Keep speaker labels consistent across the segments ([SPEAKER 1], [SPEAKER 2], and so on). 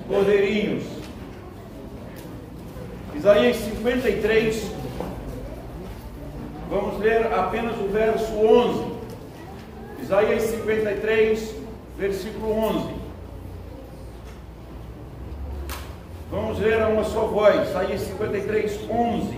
[SPEAKER 1] cordeirinhos. Isaías 53, vamos ler apenas o verso 11. Isaías 53, versículo 11. Vamos ler a uma só voz. Isaías 53, 11.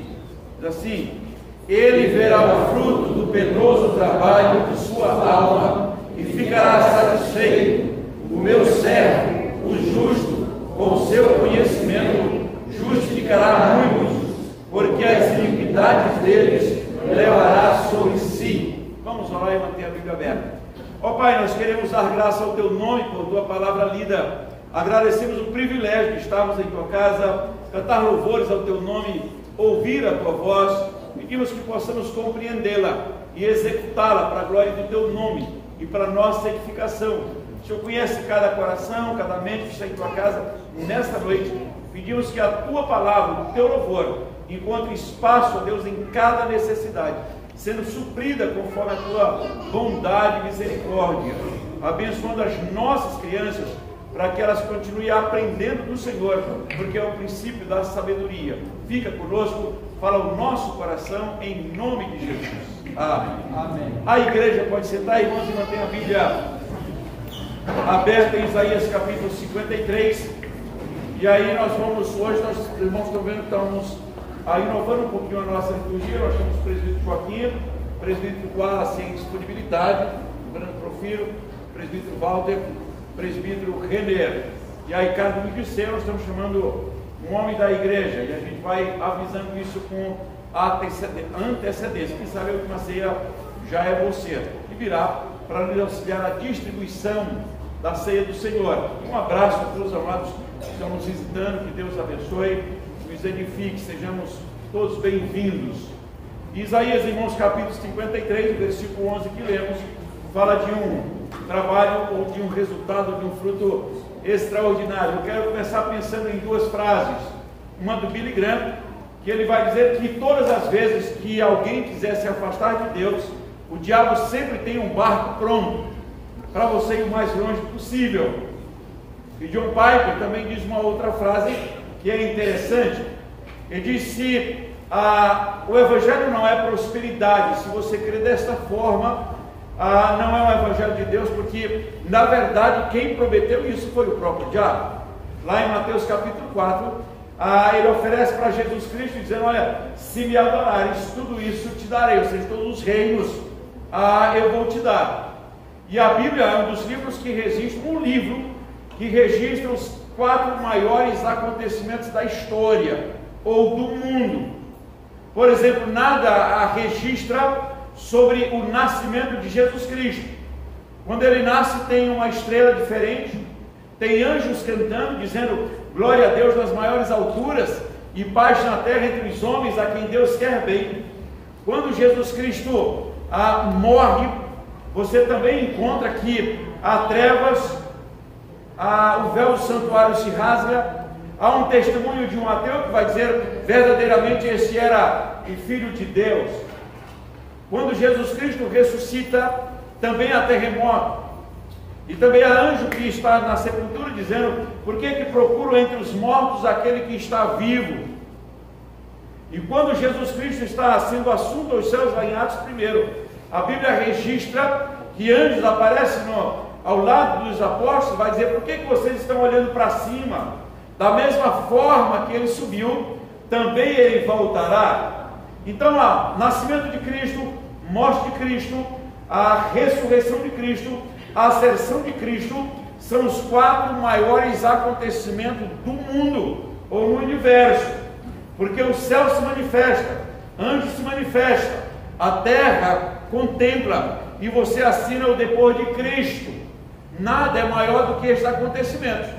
[SPEAKER 1] Diz assim: Ele verá o fruto do penoso trabalho de sua alma e ficará satisfeito. O meu servo, o justo, com o seu conhecimento, justificará muitos, porque as iniquidades deles levará sobre si. Vamos orar e manter a Bíblia aberta. Ó Pai, nós queremos dar graça ao Teu nome por Tua palavra lida. Agradecemos o privilégio de estarmos em Tua casa, cantar louvores ao Teu nome, ouvir a Tua voz. Pedimos que possamos compreendê-la e executá-la para a glória do Teu nome e para a nossa edificação. O Senhor conhece cada coração, cada mente que está em Tua casa nesta noite. Pedimos que a Tua palavra, o Teu louvor, encontre espaço, ó Deus, em cada necessidade, sendo suprida conforme a Tua bondade e misericórdia, abençoando as nossas crianças, para que elas continuem aprendendo do Senhor, porque é o princípio da sabedoria. Fica conosco, fala o nosso coração, em nome de Jesus. Amém. Amém. A igreja pode sentar, irmãos, e manter a Bíblia aberta em Isaías capítulo 53. E aí nós vamos, hoje nós, irmãos, estão vendo que estamos inovando um pouquinho a nossa liturgia. Nós temos o presbítero Joaquim, o presbítero Wallace em disponibilidade, o Brando Profiro, o presbítero Walter, presbítero Renner. E aí, cada domingo de ceia, nós estamos chamando um homem da igreja, e a gente vai avisando isso com antecedência. Quem sabe a última ceia já é você, e virá para nos auxiliar na distribuição da ceia do Senhor. Um abraço a todos os amados que estão nos visitando, que Deus abençoe, nos edifique, sejamos todos bem-vindos. Isaías, irmãos, capítulo 53, versículo 11 que lemos, fala de um trabalho ou de um resultado, de um fruto extraordinário. Eu quero começar pensando em duas frases. Uma do Billy Graham, que ele vai dizer que todas as vezes que alguém quiser se afastar de Deus, o diabo sempre tem um barco pronto para você ir o mais longe possível. E John Piper também diz uma outra frase que é interessante. Ele diz: se o evangelho não é prosperidade, se você crê desta forma, não é o evangelho de Deus, porque na verdade quem prometeu isso foi o próprio diabo. Lá em Mateus capítulo 4, ele oferece para Jesus Cristo, dizendo: olha, se me adorares, tudo isso te darei, ou seja, todos os reinos eu vou te dar. E a Bíblia é um dos livros que registra, um livro que registra os 4 maiores acontecimentos da história ou do mundo. Por exemplo, nada registra sobre o nascimento de Jesus Cristo. Quando ele nasce, tem uma estrela diferente, tem anjos cantando, dizendo glória a Deus nas maiores alturas e paz na terra entre os homens a quem Deus quer bem. Quando Jesus Cristo morre, você também encontra que há trevas, o véu do santuário se rasga. Há um testemunho de um ateu que vai dizer verdadeiramente esse era o Filho de Deus. Quando Jesus Cristo ressuscita, também há terremoto, e também há anjo que está na sepultura dizendo: por que procuram entre os mortos aquele que está vivo? E quando Jesus Cristo está sendo assunto aos céus, lá em Atos 1, a Bíblia registra que anjos aparecem ao lado dos apóstolos, vai dizer: por que vocês estão olhando para cima? Da mesma forma que ele subiu, também ele voltará. Então, nascimento de Cristo, morte de Cristo, a ressurreição de Cristo, a ascensão de Cristo, são os 4 maiores acontecimentos do mundo, ou no universo, porque o céu se manifesta, anjo se manifesta, a terra contempla, e você assina o depois de Cristo. Nada é maior do que estes acontecimentos,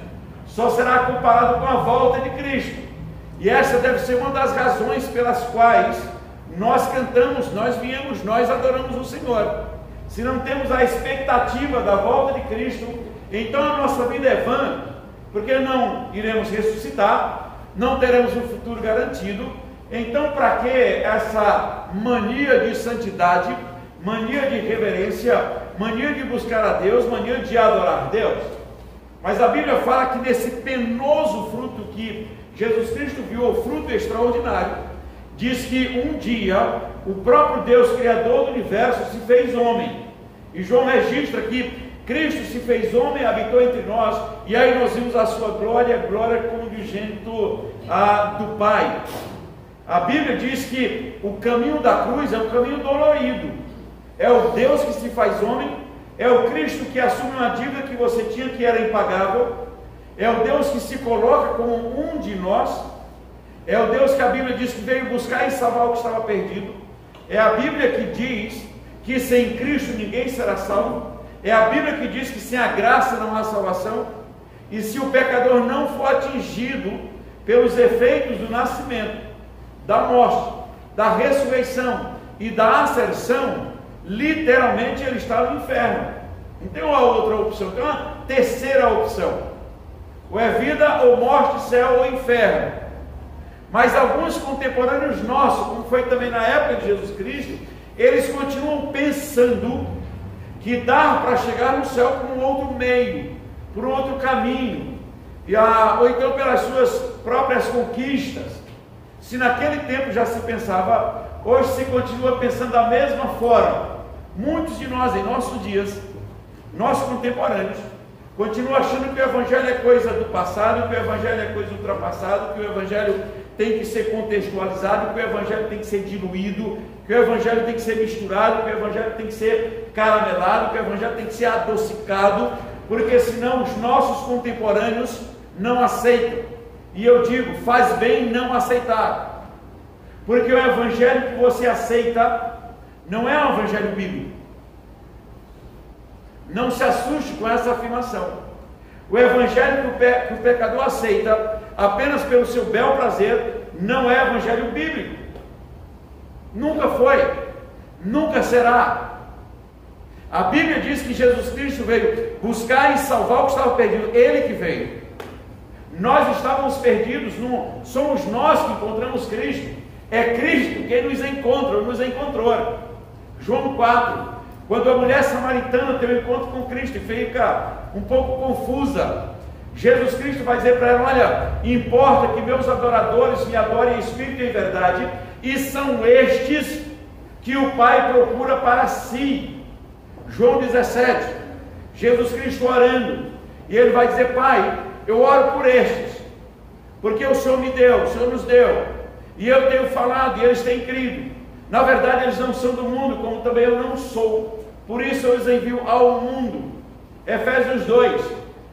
[SPEAKER 1] só será comparado com a volta de Cristo. E essa deve ser uma das razões pelas quais nós cantamos, nós viemos, nós adoramos o Senhor. Se não temos a expectativa da volta de Cristo, então a nossa vida é vã, porque não iremos ressuscitar, não teremos um futuro garantido. Então, para que essa mania de santidade, mania de reverência, mania de buscar a Deus, mania de adorar Deus? Mas a Bíblia fala que nesse penoso fruto que Jesus Cristo viu, o fruto extraordinário, diz que um dia o próprio Deus, Criador do universo, se fez homem. E João registra que Cristo se fez homem, habitou entre nós, e aí nós vimos a sua glória, glória como unigênito do Pai. A Bíblia diz que o caminho da cruz é um caminho dolorido. É o Deus que se faz homem, é o Cristo que assume uma dívida que você tinha que era impagável, é o Deus que se coloca como um de nós, é o Deus que a Bíblia diz que veio buscar e salvar o que estava perdido, é a Bíblia que diz que sem Cristo ninguém será salvo, é a Bíblia que diz que sem a graça não há salvação, e se o pecador não for atingido pelos efeitos do nascimento, da morte, da ressurreição e da ascensão, literalmente ele está no inferno. Não tem uma outra opção, tem uma terceira opção: ou é vida, ou morte, céu ou inferno. Mas alguns contemporâneos nossos, como foi também na época de Jesus Cristo, eles continuam pensando que dá para chegar no céu por um outro meio, por um outro caminho, ou então pelas suas próprias conquistas. Se naquele tempo já se pensava, hoje se continua pensando da mesma forma. Muitos de nós, em nossos dias, nossos contemporâneos, continuam achando que o Evangelho é coisa do passado, que o Evangelho é coisa ultrapassada, que o Evangelho tem que ser contextualizado, que o Evangelho tem que ser diluído, que o Evangelho tem que ser misturado, que o Evangelho tem que ser caramelado, que o Evangelho tem que ser adocicado, porque senão os nossos contemporâneos não aceitam. E eu digo, faz bem não aceitar, porque o Evangelho que você aceita não é um Evangelho bíblico. Não se assuste com essa afirmação. O Evangelho que o pecador aceita apenas pelo seu bel prazer não é Evangelho bíblico. Nunca foi, nunca será. A Bíblia diz que Jesus Cristo veio buscar e salvar o que estava perdido. Ele que veio. Nós estávamos perdidos, não somos nós que encontramos Cristo. É Cristo quem nos encontra, ou nos encontrou. João 4, quando a mulher samaritana tem um encontro com Cristo e fica um pouco confusa, Jesus Cristo vai dizer para ela: olha, importa que meus adoradores me adorem em espírito e em verdade, e são estes que o Pai procura para si. João 17, Jesus Cristo orando, e ele vai dizer: Pai, eu oro por estes, porque o Senhor me deu, o Senhor nos deu, e eu tenho falado, e eles têm crido. Na verdade eles não são do mundo, como também eu não sou, por isso eu os envio ao mundo. Efésios 2,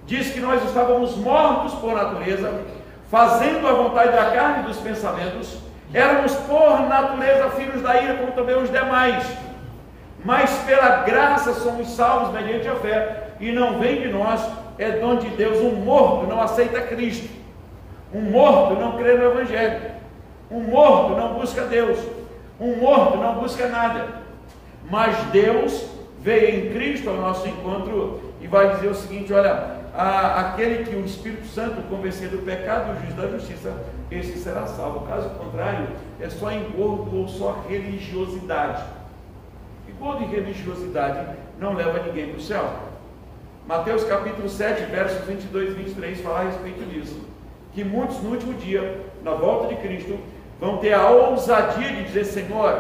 [SPEAKER 1] diz que nós estávamos mortos por natureza, fazendo a vontade da carne e dos pensamentos, éramos por natureza filhos da ira, como também os demais, mas pela graça somos salvos mediante a fé, e não vem de nós, é dom de Deus. Um morto não aceita Cristo, um morto não crê no Evangelho, um morto não busca Deus, um morto não busca nada, mas Deus veio em Cristo ao nosso encontro e vai dizer o seguinte: olha, aquele que o Espírito Santo convencer do pecado, o juiz da justiça, esse será salvo. Caso contrário, é só engordo ou só religiosidade. Engordo e religiosidade não leva ninguém para o céu. Mateus capítulo 7, versos 22 e 23 fala a respeito disso, que muitos no último dia, na volta de Cristo, vão ter a ousadia de dizer: Senhor,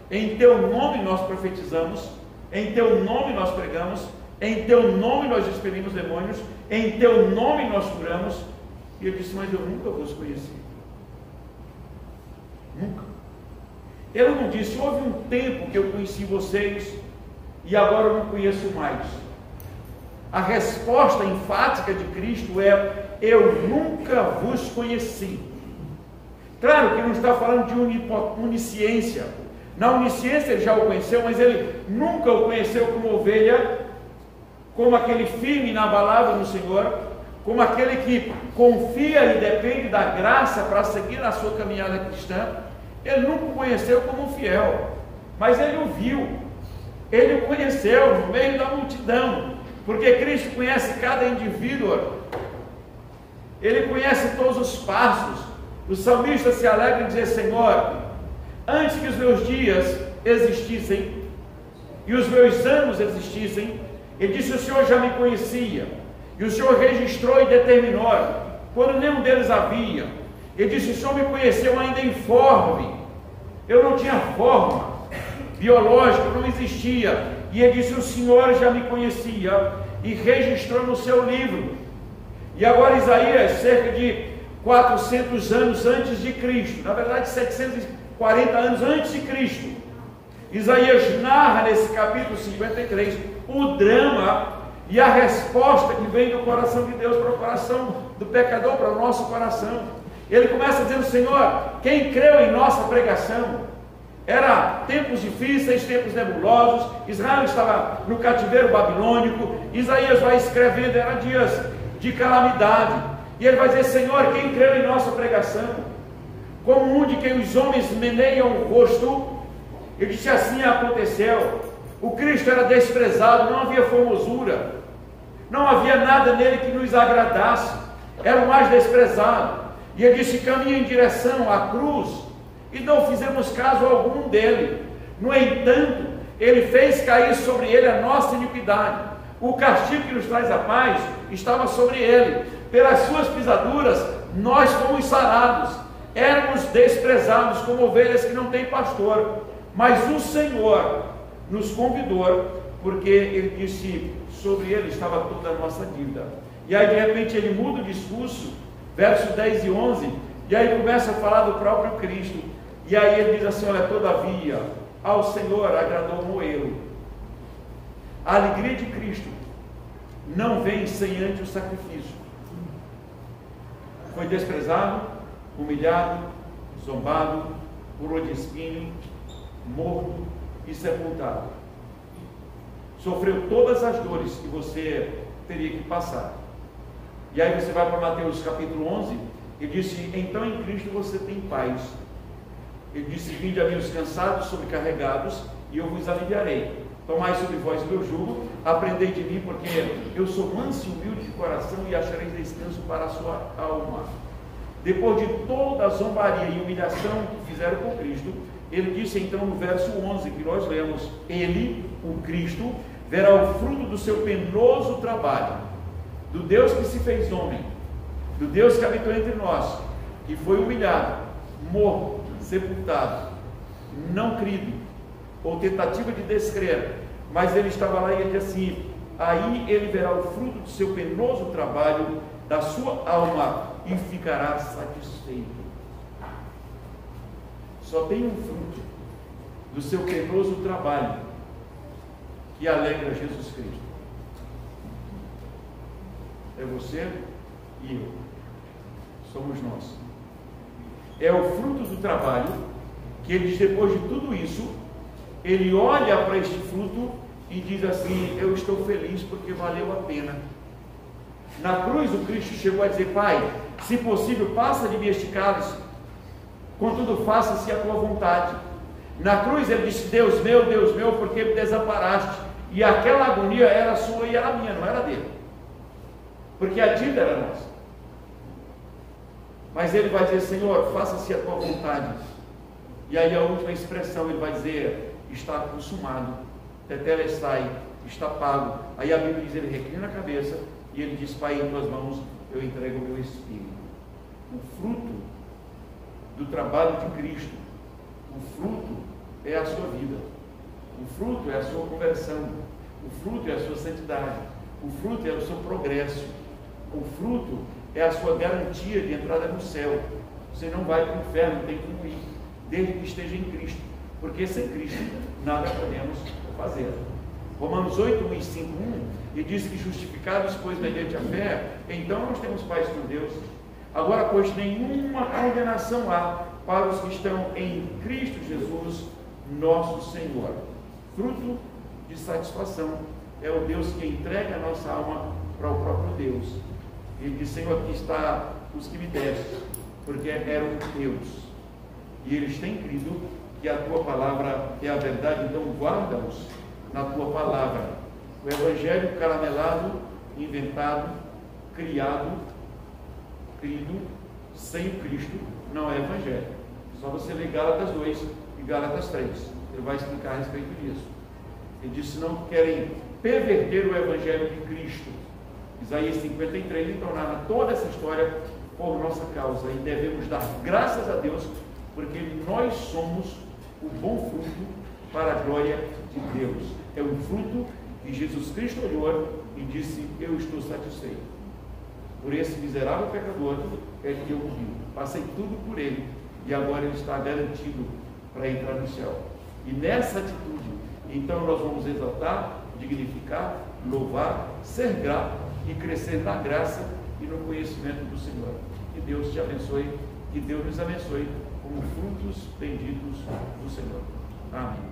[SPEAKER 1] em teu nome nós profetizamos, em teu nome nós pregamos, em teu nome nós expelimos demônios, em teu nome nós curamos. E eu disse: mas eu nunca vos conheci. Nunca. Ele não disse: houve um tempo que eu conheci vocês e agora eu não conheço mais. A resposta enfática de Cristo é: eu nunca vos conheci. Claro que não está falando de onisciência. Na onisciência ele já o conheceu, mas ele nunca o conheceu como ovelha, como aquele firme e inabalável no Senhor, como aquele que confia e depende da graça para seguir na sua caminhada cristã. Ele nunca o conheceu como fiel, mas ele o viu, ele o conheceu no meio da multidão, porque Cristo conhece cada indivíduo, ele conhece todos os passos. O salmista se alegra em dizer: Senhor, antes que os meus dias existissem e os meus anos existissem, ele disse: o Senhor já me conhecia, E o Senhor registrou e determinou, quando nenhum deles havia. Ele disse: o Senhor me conheceu ainda informe, eu não tinha forma biológica, não existia. E ele disse: o Senhor já me conhecia e registrou no seu livro. E agora Isaías, cerca de 400 anos antes de Cristo, na verdade 740 anos antes de Cristo, Isaías narra nesse capítulo 53 o drama e a resposta que vem do coração de Deus para o coração do pecador, para o nosso coração. Ele começa dizendo: Senhor, quem creu em nossa pregação? Era tempos difíceis, tempos nebulosos, Israel estava no cativeiro babilônico, Isaías vai escrevendo, eram dias de calamidade, e ele vai dizer: Senhor, quem creu em nossa pregação? Como um de quem os homens meneiam o rosto. Ele disse: assim aconteceu. O Cristo era desprezado, não havia formosura, não havia nada nele que nos agradasse, era o mais desprezado. E ele disse: caminha em direção à cruz, e não fizemos caso algum dele. No entanto, ele fez cair sobre ele a nossa iniquidade. O castigo que nos traz a paz estava sobre ele. Pelas suas pisaduras nós fomos sarados. Éramos desprezados como ovelhas que não têm pastor. Mas o Senhor nos convidou, porque ele disse: sobre ele estava toda a nossa dívida. E aí de repente ele muda o discurso, versos 10 e 11, e aí começa a falar do próprio Cristo. E aí ele diz assim: olha, todavia ao Senhor agradou moê-lo. A alegria de Cristo não vem sem antes o sacrifício. Foi desprezado, humilhado, zombado, coroa de espinho, morto e sepultado. Sofreu todas as dores que você teria que passar. E aí você vai para Mateus capítulo 11, ele disse: então em Cristo você tem paz. Ele disse: vinde a mim os cansados, sobrecarregados, e eu vos aliviarei. Tomai sobre vós o meu jugo, aprendei de mim, porque eu sou manso e humilde de coração, e achareis descanso para a sua alma. Depois de toda a zombaria e humilhação que fizeram com Cristo, ele disse então no verso 11 que nós lemos: ele, o Cristo, verá o fruto do seu penoso trabalho, do Deus que se fez homem, do Deus que habitou entre nós, que foi humilhado, morto, sepultado, não crido, ou tentativa de descrer, mas ele estava lá e ele disse assim: aí ele verá o fruto do seu penoso trabalho, da sua alma, e ficará satisfeito. Só tem um fruto do seu penoso trabalho que alegra Jesus Cristo. É você e eu. Somos nós. É o fruto do trabalho que ele diz: depois de tudo isso, ele olha para este fruto e diz assim: eu estou feliz porque valeu a pena. Na cruz o Cristo chegou a dizer: Pai, se possível, passa de mim este cálice, contudo faça-se a tua vontade. Na cruz ele disse: Deus meu, por que me desamparaste? E aquela agonia era sua e era minha, não era dele, porque a dívida era nossa. Mas ele vai dizer: Senhor, faça-se a tua vontade. E aí a última expressão ele vai dizer: está consumado, tetelestai, está pago. Aí a Bíblia diz: ele reclina a cabeça e ele diz: Pai, em tuas mãos eu entrego o meu espírito. O fruto do trabalho de Cristo, o fruto é a sua vida, o fruto é a sua conversão, o fruto é a sua santidade, o fruto é o seu progresso, o fruto é a sua garantia de entrada no céu. Você não vai para o inferno, tem como ir, desde que esteja em Cristo, porque sem Cristo nada podemos fazer. Romanos 8, 1 e 5, 1, e diz que justificados, pois, mediante a fé, então nós temos paz com Deus. Agora, pois, nenhuma condenação há para os que estão em Cristo Jesus, nosso Senhor. Fruto de satisfação é o Deus que entrega a nossa alma para o próprio Deus. Ele diz: Senhor, aqui está os que me deste, porque eram teus, e eles têm crido que a tua palavra é a verdade, então guarda-os na tua palavra. O evangelho caramelado, inventado, criado, crido, sem Cristo, não é evangelho. Só você ler Gálatas 2 e Gálatas 3, ele vai explicar a respeito disso. Ele diz: se não querem perverter o evangelho de Cristo, Isaías 53, então, narra toda essa história por nossa causa, e devemos dar graças a Deus, porque nós somos o bom fruto para a glória de Deus. É um fruto que Jesus Cristo olhou e disse: eu estou satisfeito. Por esse miserável pecador é que eu morri. Passei tudo por ele, e agora ele está garantido para entrar no céu. E nessa atitude, então, nós vamos exaltar, dignificar, louvar, ser grato e crescer na graça e no conhecimento do Senhor. Que Deus te abençoe, que Deus nos abençoe como frutos benditos do Senhor. Amém.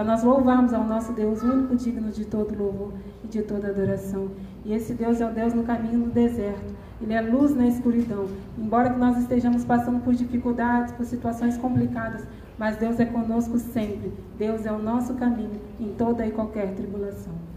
[SPEAKER 2] para nós louvarmos ao nosso Deus, o único digno de todo louvor e de toda adoração. E esse Deus é o Deus no caminho do deserto. Ele é luz na escuridão. Embora que nós estejamos passando por dificuldades, por situações complicadas, mas Deus é conosco sempre. Deus é o nosso caminho em toda e qualquer tribulação.